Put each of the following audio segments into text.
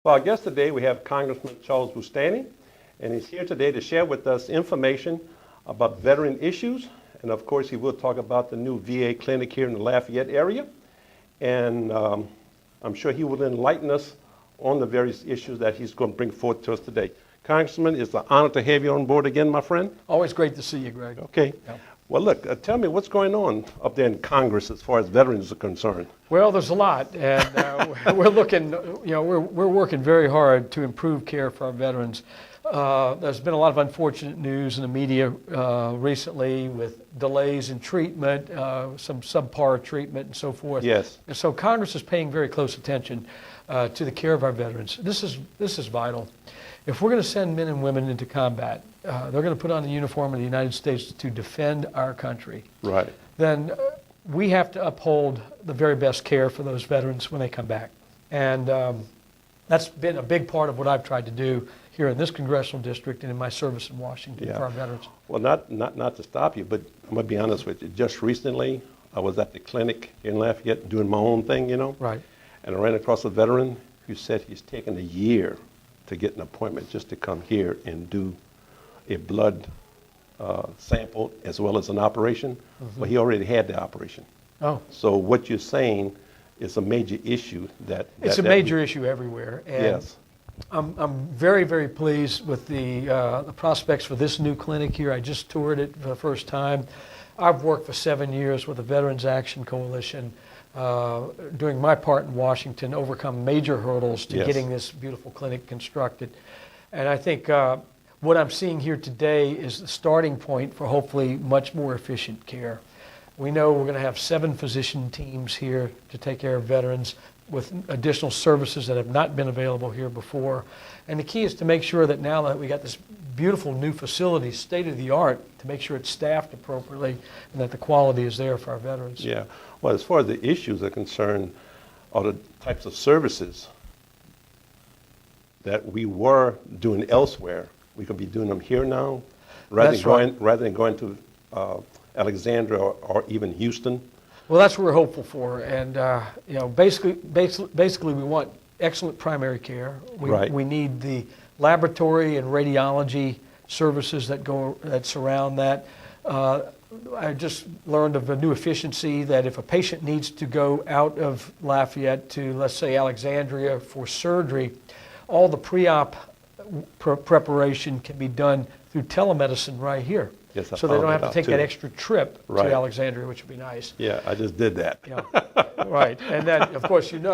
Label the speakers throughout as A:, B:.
A: Well, our guest today, we have Congressman Charles Boustany, and he's here today to share with us information about veteran issues. And of course, he will talk about the new VA clinic here in the Lafayette area. And I'm sure he will enlighten us on the various issues that he's going to bring forth to us today. Congressman, it's an honor to have you on board again, my friend.
B: Always great to see you, Greg.
A: Okay.
B: Yeah.
A: Well, look, tell me what's going on up there in Congress as far as veterans are concerned.
B: Well, there's a lot, and we're looking, we're working very hard to improve care for our veterans. There's been a lot of unfortunate news in the media recently with delays in treatment, some subpar treatment, and so forth.
A: Yes.
B: And so Congress is paying very close attention to the care of our veterans. This is vital. If we're going to send men and women into combat, they're going to put on the uniform of the United States to defend our country.
A: Right.
B: Then we have to uphold the very best care for those veterans when they come back. And that's been a big part of what I've tried to do here in this congressional district and in my service in Washington for our veterans.
A: Well, not to stop you, but I'm going to be honest with you. Just recently, I was at the clinic in Lafayette doing my own thing,
B: Right.
A: And I ran across a veteran who said he's taken a year to get an appointment just to come here and do a blood sample as well as an operation. Mm-hmm. But he already had the operation.
B: Oh.
A: So what you're saying is a major issue
B: it's a major issue everywhere. And
A: yes.
B: I'm very, very pleased with the prospects for this new clinic here. I just toured it for the first time. I've worked for 7 years with the Veterans Action Coalition, doing my part in Washington, overcome major hurdles to getting this beautiful clinic constructed. And I think what I'm seeing here today is the starting point for hopefully much more efficient care. We know we're going to have 7 physician teams here to take care of veterans with additional services that have not been available here before. And the key is to make sure that now that we got this beautiful new facility, state of the art, to make sure it's staffed appropriately and that the quality is there for our veterans.
A: Yeah. Well, as far as the issues are concerned, or the types of services that we were doing elsewhere, we could be doing them here now, rather than going to Alexandria or even Houston.
B: Well, that's what we're hopeful for, and basically, we want excellent primary care. We need the laboratory and radiology services that surround that. I just learned of a new efficiency that if a patient needs to go out of Lafayette to, let's say, Alexandria for surgery, all the pre-op preparation can be done through telemedicine right here.
A: Yes,
B: so they don't have to take that extra trip to Alexandria, which would be nice.
A: Yeah, I just did that.
B: Right, and then of course and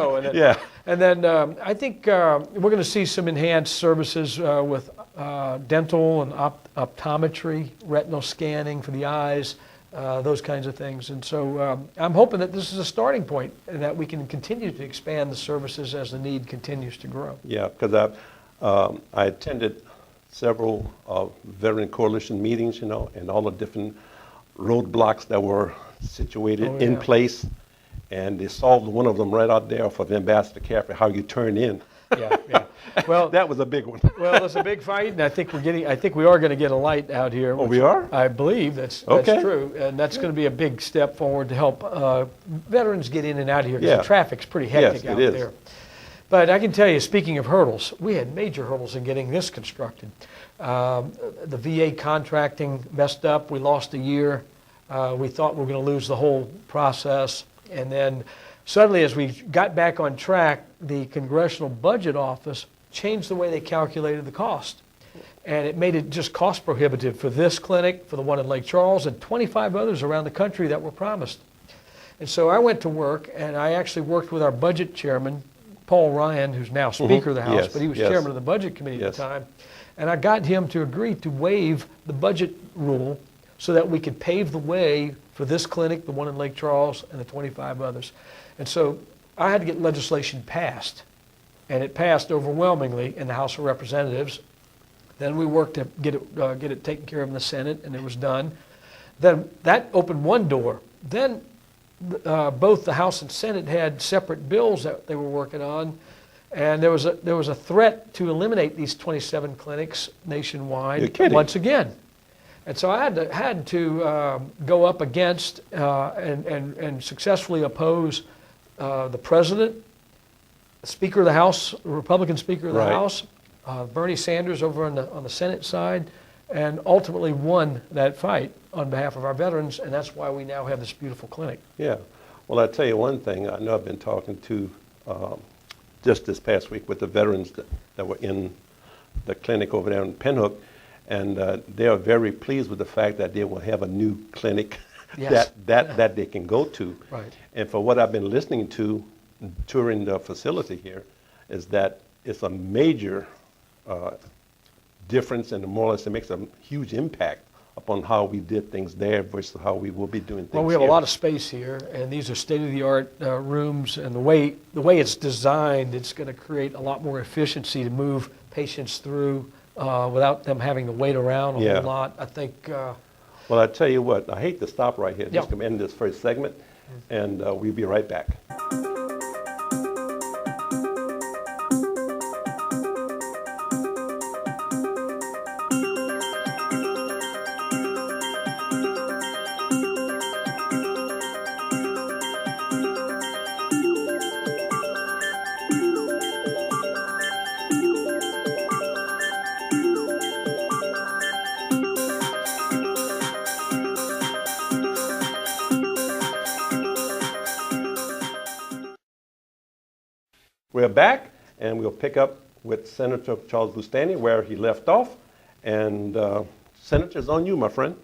B: then I think we're going to see some enhanced services with dental and optometry, retinal scanning for the eyes, those kinds of things. And so I'm hoping that this is a starting point and that we can continue to expand the services as the need continues to grow.
A: Yeah, because I attended several veteran coalition meetings, and all the different roadblocks that were situated in place, and they solved one of them right out there for the Ambassador Caffrey, how you turn in.
B: Yeah. Well,
A: that was a big one.
B: Well, it's a big fight, and I think we are going to get a light out here.
A: Oh, we are?
B: I believe that's true, and that's going to be a big step forward to help veterans get in and out of here, because the traffic's pretty hectic out there. But I can tell you, speaking of hurdles, we had major hurdles in getting this constructed. The VA contracting messed up. We lost a year. We thought we were going to lose the whole process. And then suddenly, as we got back on track, the Congressional Budget Office changed the way they calculated the cost. And it made it just cost prohibitive for this clinic, for the one in Lake Charles, and 25 others around the country that were promised. And so I went to work, and I actually worked with our budget chairman, Paul Ryan, who's now Speaker of the House, but he was chairman of the Budget Committee at the time. And I got him to agree to waive the budget rule so that we could pave the way for this clinic, the one in Lake Charles, and the 25 others. And so I had to get legislation passed, and it passed overwhelmingly in the House of Representatives. Then we worked to get it taken care of in the Senate, and it was done. Then that opened one door. Then both the House and Senate had separate bills that they were working on, and there was a threat to eliminate these 27 clinics nationwide once again. And so I had to go up against and successfully oppose the president, Speaker of the House, Republican Speaker of the
A: Right.
B: House, Bernie Sanders over on the Senate side, and ultimately won that fight on behalf of our veterans, and that's why we now have this beautiful clinic.
A: Yeah. Well, I'll tell you one thing. I know I've been talking to just this past week with the veterans that were in the clinic over there in Pinhook, and they are very pleased with the fact that they will have a new clinic
B: Yes.
A: that they can go to.
B: Right.
A: And for what I've been listening to touring the facility here, is that it's a major difference, and more or less it makes a huge impact upon how we did things there versus how we will be doing things
B: Well, we have
A: here.
B: a lot of space here, and these are state-of-the-art rooms, and the way it's designed, it's going to create a lot more efficiency to move patients through without them having to wait around a
A: Yeah.
B: whole lot. I think,
A: Well, I tell you what, I hate to stop right here.
B: Yeah.
A: Just to end this first segment, and we'll be right back. We're back, and we'll pick up with Senator Charles Boustany where he left off. And Senator, it's on you, my friend.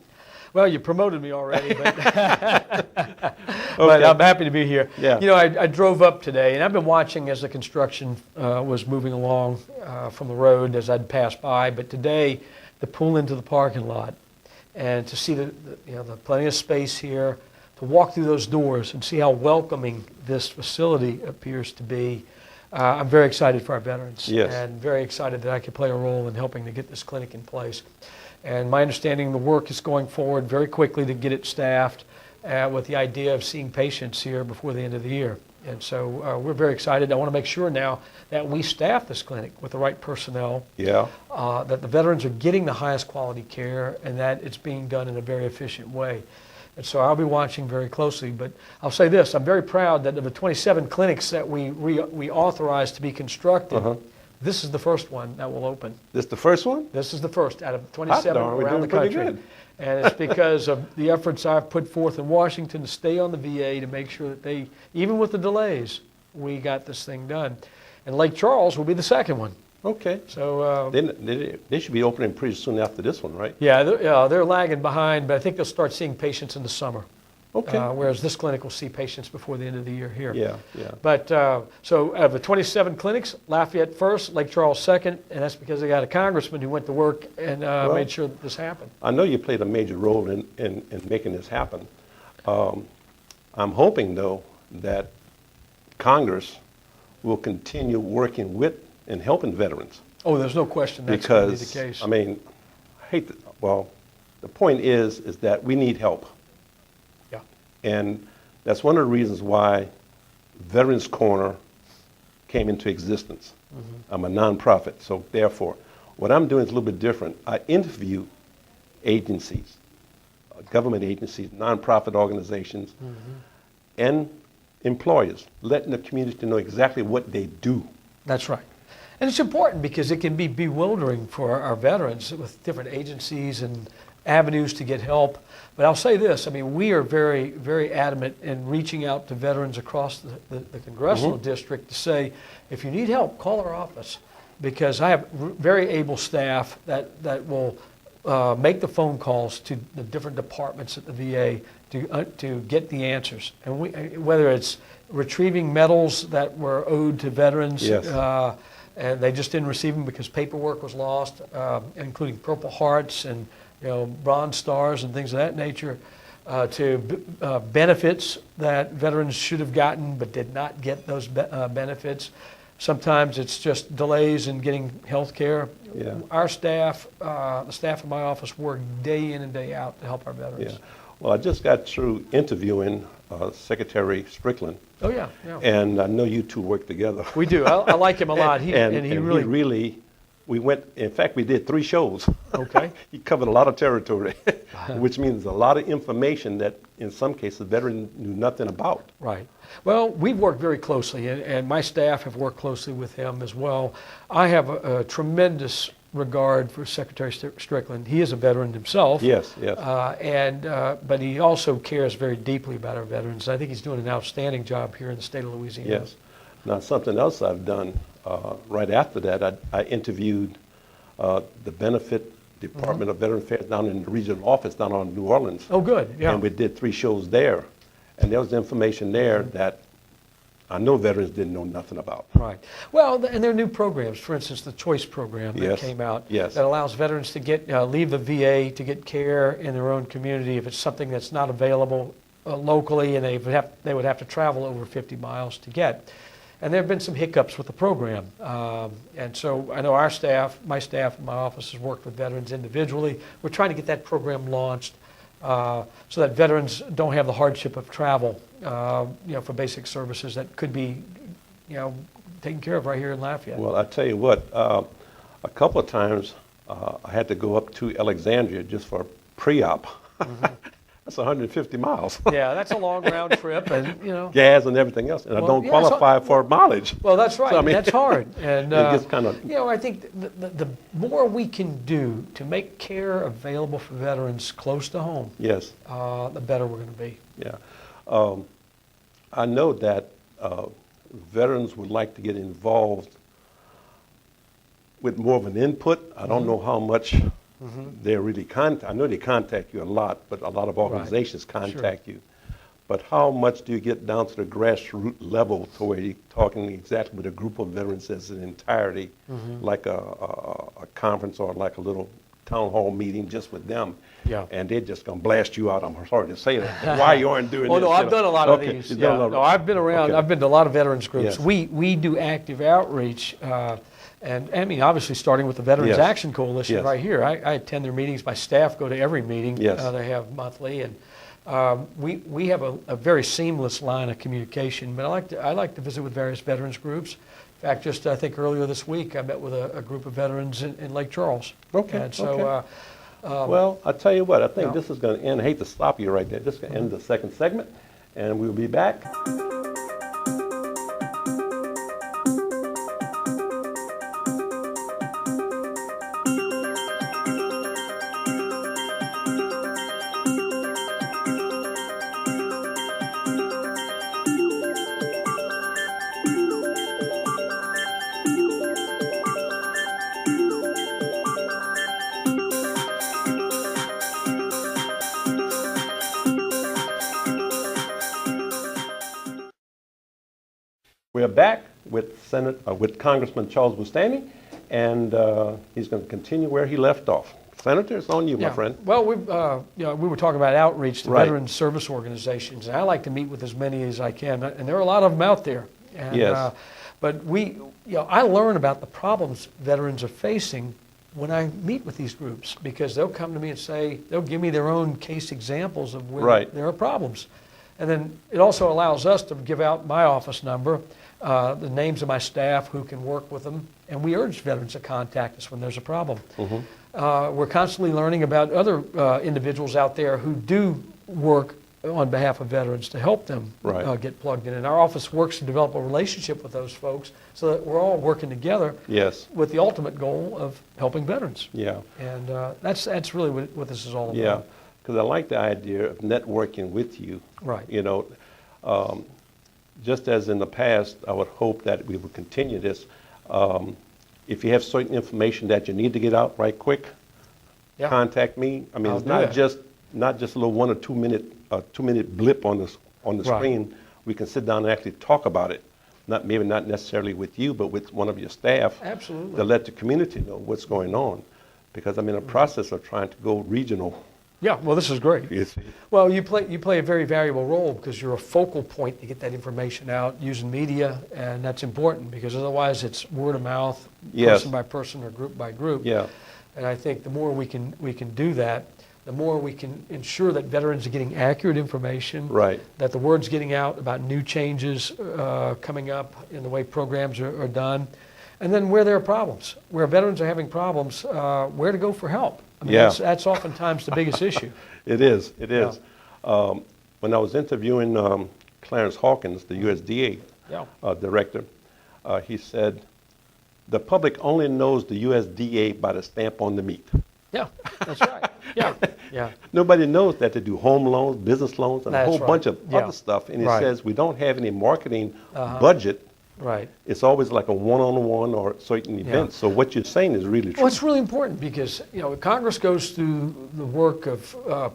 B: well, you promoted me already, but, but
A: Okay.
B: I'm happy to be here.
A: Yeah.
B: You know, I drove up today, and I've been watching as the construction was moving along from the road as I'd pass by. But today, to pull into the parking lot and to see the plenty of space here, to walk through those doors and see how welcoming this facility appears to be. I'm very excited for our veterans,
A: Yes.
B: and very excited that I could play a role in helping to get this clinic in place. And my understanding, the work is going forward very quickly to get it staffed with the idea of seeing patients here before the end of the year. And so we're very excited. I want to make sure now that we staff this clinic with the right personnel,
A: Yeah.
B: that the veterans are getting the highest quality care, and that it's being done in a very efficient way. And so I'll be watching very closely. But I'll say this, I'm very proud that of the 27 clinics that we authorized to be constructed, this is the first one that will open.
A: This the first one?
B: This is the first out of 27
A: darn, we're
B: around the
A: doing pretty
B: country.
A: good.
B: And it's because of the efforts I've put forth in Washington to stay on the VA to make sure that they, even with the delays, we got this thing done. And Lake Charles will be the second one.
A: Okay.
B: So
A: They should be opening pretty soon after this one, right?
B: yeah, they're lagging behind, but I think they'll start seeing patients in the summer.
A: Okay.
B: Whereas this clinic will see patients before the end of the year here.
A: Yeah, yeah.
B: But so out of the 27 clinics, Lafayette first, Lake Charles second, and that's because they got a congressman who went to work and made sure that this happened.
A: I know you played a major role in making this happen. I'm hoping, though, that Congress will continue working with and helping veterans.
B: Oh, there's no question that's going to be the
A: Because,
B: case.
A: I mean, the point is that we need help.
B: Yeah.
A: And that's one of the reasons why Veterans Corner came into existence. I'm a nonprofit, so therefore, what I'm doing is a little bit different. I interview agencies, government agencies, nonprofit organizations, and employers, letting the community know exactly what they do.
B: That's right. And it's important because it can be bewildering for our veterans with different agencies and avenues to get help. But I'll say this, I mean, we are very, very adamant in reaching out to veterans across the congressional district to say, if you need help, call our office. Because I have very able staff that will make the phone calls to the different departments at the VA to get the answers. And whether it's retrieving medals that were owed to veterans,
A: Yes.
B: And they just didn't receive them because paperwork was lost, including Purple Hearts and Bronze Stars and things of that nature, to benefits that veterans should have gotten but did not get those benefits. Sometimes it's just delays in getting health care.
A: Yeah.
B: Our staff, the staff in my office, work day in and day out to help our veterans.
A: Yeah. Well, I just got through interviewing Secretary Strickland,
B: Oh, yeah, yeah.
A: and I know you two work together.
B: We do. I like him a lot. He
A: and he
B: really,
A: really in fact, we did 3 shows.
B: Okay.
A: He covered a lot of territory, which means a lot of information that in some cases veterans knew nothing about.
B: Right. Well, we've worked very closely, and my staff have worked closely with him as well. I have a tremendous regard for Secretary Strickland. He is a veteran himself.
A: Yes, yes.
B: But he also cares very deeply about our veterans. I think he's doing an outstanding job here in the state of Louisiana.
A: Yes. Now, something else I've done right after that, I interviewed the benefit Department of Veteran Affairs down in the regional office down on New Orleans.
B: Oh, good. Yeah.
A: And we did 3 shows there. And there was information there that I know veterans didn't know nothing about.
B: Right. Well, and there are new programs. For instance, the Choice program that
A: Yes.
B: came out
A: Yes.
B: that allows veterans to get leave the VA to get care in their own community if it's something that's not available locally, and they would have to travel over 50 miles to get. And there have been some hiccups with the program. And so I know our staff, my staff in my office has worked with veterans individually. We're trying to get that program launched so that veterans don't have the hardship of travel, for basic services that could be, taken care of right here in Lafayette.
A: Well, I tell you what, a couple of times I had to go up to Alexandria just for pre-op. That's 150 miles.
B: Yeah, that's a long round trip, and
A: Gas and everything else, and I don't
B: yeah,
A: qualify for mileage.
B: Well, that's right.
A: So, I mean,
B: that's hard, and
A: it gets kind of.
B: I think the more we can do to make care available for veterans close to home,
A: Yes.
B: the better we're going to be.
A: Yeah. I know that veterans would like to get involved with more of an input. I don't know how much they're really I know they contact you a lot, but a lot of organizations contact you. But how much do you get down to the grassroots level to where you're talking exactly with a group of veterans as an entirety, like a conference or like a little town hall meeting just with them?
B: Yeah.
A: And they're just going to blast you out. I'm sorry to say that. Why you aren't doing
B: Oh,
A: this?
B: no, I've done a lot of these.
A: You've
B: Yeah.
A: done a lot of-
B: No, I've been around.
A: Okay.
B: I've been to a lot of veterans groups.
A: Yes.
B: We do active outreach, and I mean, obviously, starting with the Veterans
A: Yes.
B: Action Coalition
A: Yes.
B: right here. I attend their meetings. My staff go to every meeting
A: Yes.
B: they have monthly, and we have a very seamless line of communication. But I like to visit with various veterans groups. In fact, just I think earlier this week, I met with a group of veterans in Lake Charles.
A: Okay,
B: And so.
A: okay. Well, I'll tell you what, I think
B: Yeah.
A: this is going to end. I hate to stop you right there. This is going to end the second segment, and we'll be back. We're back with Congressman Charles Boustany, and he's going to continue where he left off. Senator, it's on you, my friend.
B: Well, we were talking about outreach to
A: Right.
B: veteran service organizations, and I like to meet with as many as I can, and there are a lot of them out there. And,
A: Yes.
B: But I learn about the problems veterans are facing when I meet with these groups, because they'll come to me and they'll give me their own case examples of where
A: Right.
B: there are problems. And then it also allows us to give out my office number, the names of my staff who can work with them, and we urge veterans to contact us when there's a problem. We're constantly learning about other individuals out there who do work on behalf of veterans to help them
A: Right.
B: get plugged in. And our office works to develop a relationship with those folks so that we're all working together
A: Yes.
B: with the ultimate goal of helping veterans.
A: Yeah.
B: And that's really what this is all about.
A: Yeah. Because I like the idea of networking with you.
B: Right.
A: Just as in the past, I would hope that we would continue this. If you have certain information that you need to get out right quick,
B: Yeah.
A: contact me. I mean,
B: I'll
A: it's
B: do
A: not
B: that.
A: just a little 1 or 2 minute blip on the
B: Right.
A: screen. We can sit down and actually talk about it. Maybe not necessarily with you, but with one of your staff.
B: Absolutely.
A: To let the community know what's going on, because I'm in a process of trying to go regional.
B: Yeah, well, this is great.
A: You see.
B: Well, you play a very valuable role because you're a focal point to get that information out using media, and that's important because otherwise it's word of mouth,
A: Yes.
B: person by person or group by group.
A: Yeah.
B: And I think the more we can do that, the more we can ensure that veterans are getting accurate information,
A: Right.
B: that the word's getting out about new changes coming up in the way programs are done, And then where there are problems, where veterans are having problems, where to go for help. I mean,
A: Yeah.
B: that's oftentimes the biggest issue.
A: It is. It is. When I was interviewing Clarence Hawkins, the USDA
B: Yeah.
A: director, he said, the public only knows the USDA by the stamp on the meat.
B: Yeah, that's right. Yeah, yeah.
A: Nobody knows that they do home loans, business loans, and a
B: That's
A: whole
B: right.
A: bunch of
B: Yeah.
A: other stuff. And he
B: Right.
A: says we don't have any marketing budget.
B: Right.
A: It's always like a one-on-one or certain events. So what you're saying is really true.
B: Well, it's really important because, Congress goes through the work of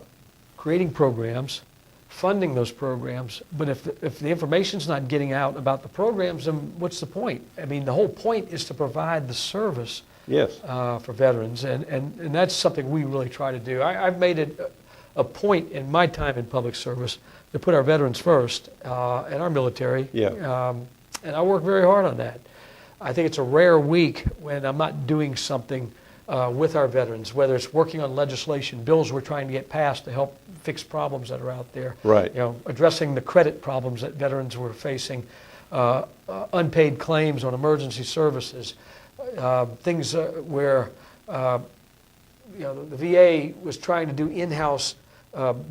B: creating programs, funding those programs, but if the information's not getting out about the programs, then what's the point? I mean, the whole point is to provide the service
A: Yes.
B: for veterans, and that's something we really try to do. I've made it a point in my time in public service to put our veterans first and our military,
A: Yeah.
B: and I work very hard on that. I think it's a rare week when I'm not doing something with our veterans, whether it's working on legislation, bills we're trying to get passed to help fix problems that are out there.
A: Right.
B: Addressing the credit problems that veterans were facing, unpaid claims on emergency services, things where the VA was trying to do in-house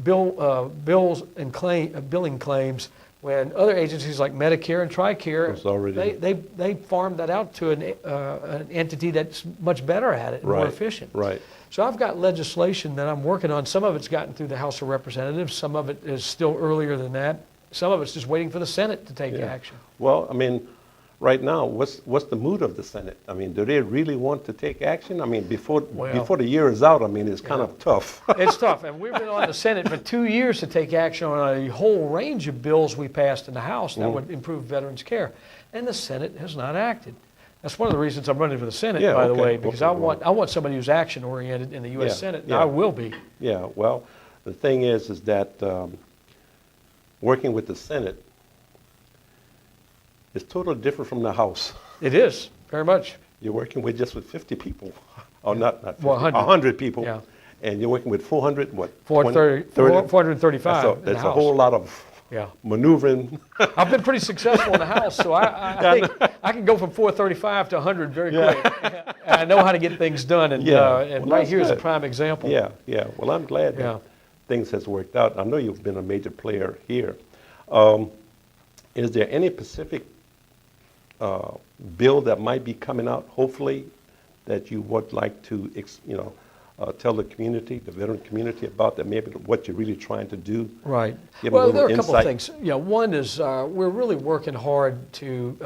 B: bills and billing claims when other agencies like Medicare and TRICARE,
A: Was already-
B: they farmed that out to an entity that's much better at it and more
A: Right.
B: efficient.
A: Right.
B: So I've got legislation that I'm working on. Some of it's gotten through the House of Representatives. Some of it is still earlier than that. Some of it's just waiting for the Senate to take
A: Yeah.
B: action.
A: Well, I mean, right now, what's the mood of the Senate? I mean, do they really want to take action? I mean, before the year is out, I mean, it's kind of tough.
B: It's tough, and we've been on the Senate for 2 years to take action on a whole range of bills we passed in the House that would improve veterans' care, and the Senate has not acted. That's one of the reasons I'm running for the Senate,
A: Yeah,
B: by the
A: okay.
B: way, because I want somebody who's action-oriented in the U.S.
A: Yeah,
B: Senate, and
A: yeah.
B: I will be.
A: Yeah, well, the thing is that working with the Senate is totally different from the House.
B: It is, very much.
A: You're working with 50 people, or not 50,
B: Well, 100.
A: 100 people,
B: Yeah.
A: and you're working with 400, what?
B: 435 in the
A: That's a
B: House.
A: whole lot of
B: Yeah.
A: maneuvering.
B: I've been pretty successful in the House, so I think I can go from 435 to 100 very quick. And I know how to get things done, and,
A: Yeah.
B: and
A: Well,
B: right
A: that's
B: here is a
A: good.
B: prime example.
A: Yeah, yeah. Well, I'm glad that
B: Yeah.
A: things has worked out. I know you've been a major player here. Is there any specific bill that might be coming out, hopefully, that you would like to, tell the community, the veteran community about that, maybe what you're really trying to do?
B: Right.
A: Give 'em a
B: Well, there are a
A: little
B: couple of
A: insight.
B: things. One is we're really working hard to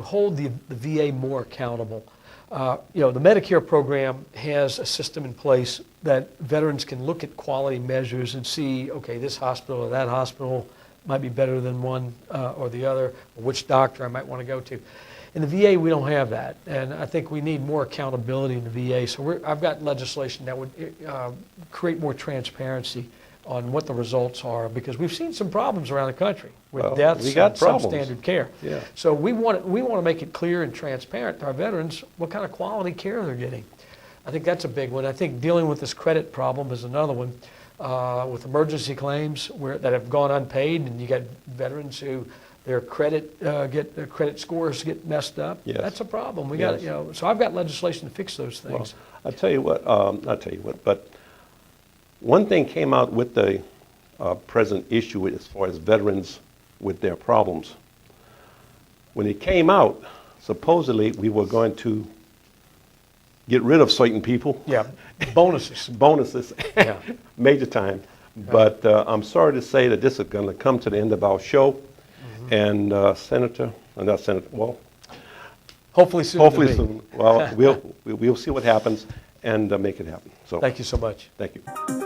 B: hold the VA more accountable. The Medicare program has a system in place that veterans can look at quality measures and see, okay, this hospital or that hospital might be better than one or the other, or which doctor I might want to go to. In the VA, we don't have that, and I think we need more accountability in the VA. So I've got legislation that would create more transparency on what the results are, because we've seen some problems around the country with
A: Well,
B: deaths
A: we got
B: and
A: problems.
B: substandard care.
A: Yeah.
B: So we want to make it clear and transparent to our veterans what kind of quality care they're getting. I think that's a big one. I think dealing with this credit problem is another one. With emergency claims that have gone unpaid, and you got veterans who their credit scores get messed up.
A: Yes.
B: That's a problem. We
A: Yes.
B: got so I've got legislation to fix those
A: Well,
B: things.
A: I'll tell you what, but one thing came out with the present issue as far as veterans with their problems. When it came out, supposedly we were going to get rid of certain people.
B: Yeah, bonuses.
A: Bonuses,
B: Yeah.
A: major time. But I'm sorry to say that this is going to come to the end of our show. And not Senator, well,
B: Hopefully soon.
A: hopefully
B: to be.
A: soon. Well, we'll see what happens and make it happen. So
B: Thank you so much.
A: thank you.